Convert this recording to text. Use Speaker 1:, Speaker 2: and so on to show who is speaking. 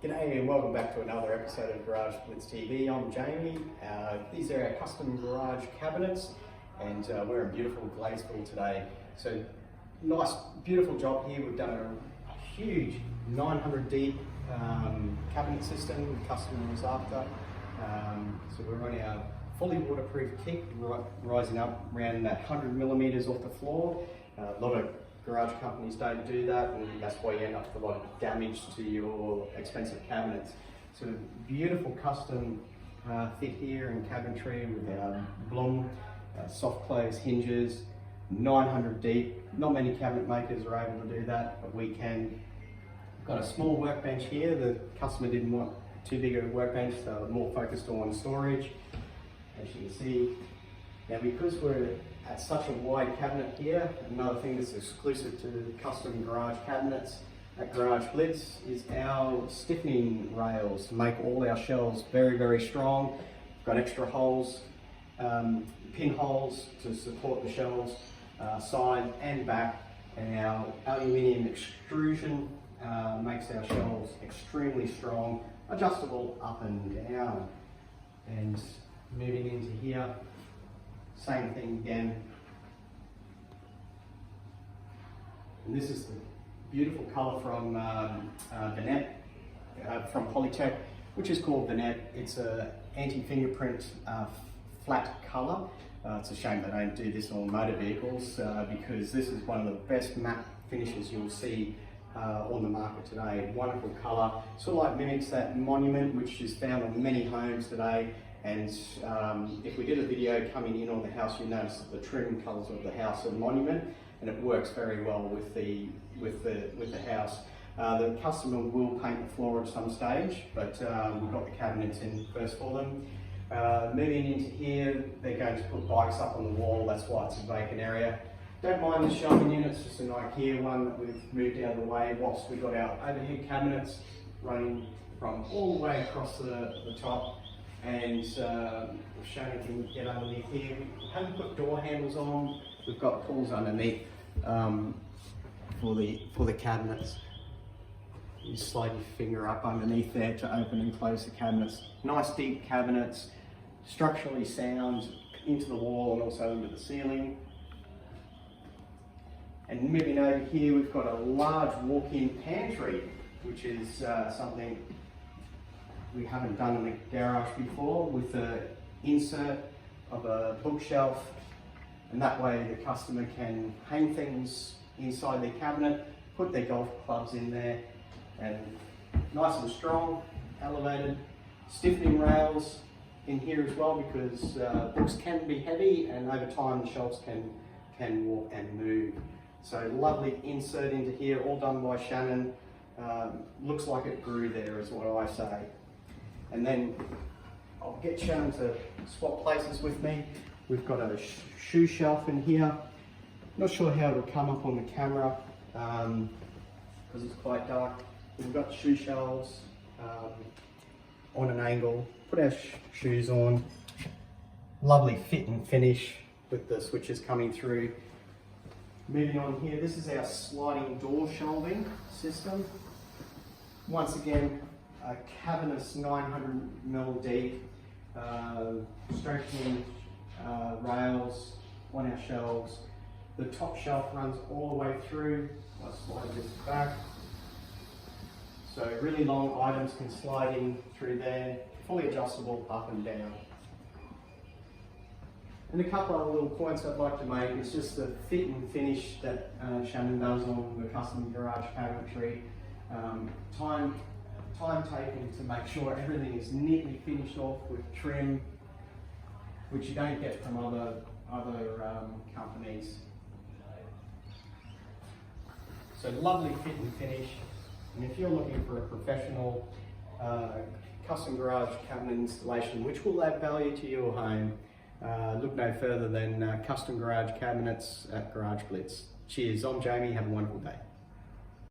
Speaker 1: G'day and welcome back to another episode of Garage Blitz TV. I'm Jamie. These are our custom garage cabinets and we're in beautiful Gladesville today. So nice, beautiful job here. We've done a huge 900 deep cabinet system the customer was after. So we're on our fully waterproof kit, rising up around that 100 millimeters off the floor. A lot of garage companies don't do that, and that's why you end up with a lot of damage to your expensive cabinets. So beautiful custom fit here in cabinetry with our Blum soft close hinges, 900 deep. Not many cabinet makers are able to do that, but we can. Got a small workbench here. The customer didn't want too big a workbench, so more focused on storage. As you can see, now because we're at such a wide cabinet here, another thing that's exclusive to custom garage cabinets at Garage Blitz is our stiffening rails to make all our shelves very, very strong. We've got extra holes, pinholes to support the shelves side and back, and our aluminium extrusion makes our shelves extremely strong, adjustable up and down. And moving into here, same thing again. And this is the beautiful colour from Vinet, from Polytech, which is called Vinet. It's a anti-fingerprint flat colour. It's a shame they don't do this on motor vehicles because this is one of the best matte finishes you'll see on the market today. Wonderful colour, sort of like mimics that monument which is found on many homes today. And if we did a video coming in on the house, you notice that the trim colours of the house are monument, and it works very well with the house. The customer will paint the floor at some stage, but we've got the cabinets in first for them. Moving into here, they're going to put bikes up on the wall. That's why it's a vacant area. Don't mind the shelving units, just an IKEA one that we've moved out of the way whilst we've got our overhead cabinets running from all the way across the top. And we've shown you can get underneath here. We haven't put door handles on. We've got pulls underneath for the cabinets. You slide your finger up underneath there to open and close the cabinets. Nice deep cabinets, structurally sound into the wall and also into the ceiling. And moving over here, we've got a large walk-in pantry, which is something we haven't done in the garage before, with the insert of a bookshelf, and that way the customer can hang things inside their cabinet, put their golf clubs in there, and nice and strong, elevated, stiffening rails in here as well, because books can be heavy and over time the shelves can walk and move. So lovely insert into here, all done by Shannon. Looks like it grew there is what I say. And then I'll get Shannon to swap places with me. We've got a shoe shelf in here. Not sure how it'll come up on the camera because it's quite dark. We've got shoe shelves on an angle. Put our shoes on. Lovely fit and finish with the switches coming through. Moving on here, this is our sliding door shelving system. Once again, a cavernous 900mm deep, strengthening rails on our shelves. The top shelf runs all the way through. I'll slide this back. So really long items can slide in through there, fully adjustable up and down. And a couple of little points I'd like to make is just the fit and finish that Shannon does on the custom garage cabinetry. Time taken to make sure everything is neatly finished off with trim, which you don't get from other companies. So lovely fit and finish. And if you're looking for a professional custom garage cabinet installation which will add value to your home, look no further than custom garage cabinets at Garage Blitz. Cheers, I'm Jamie, have a wonderful day.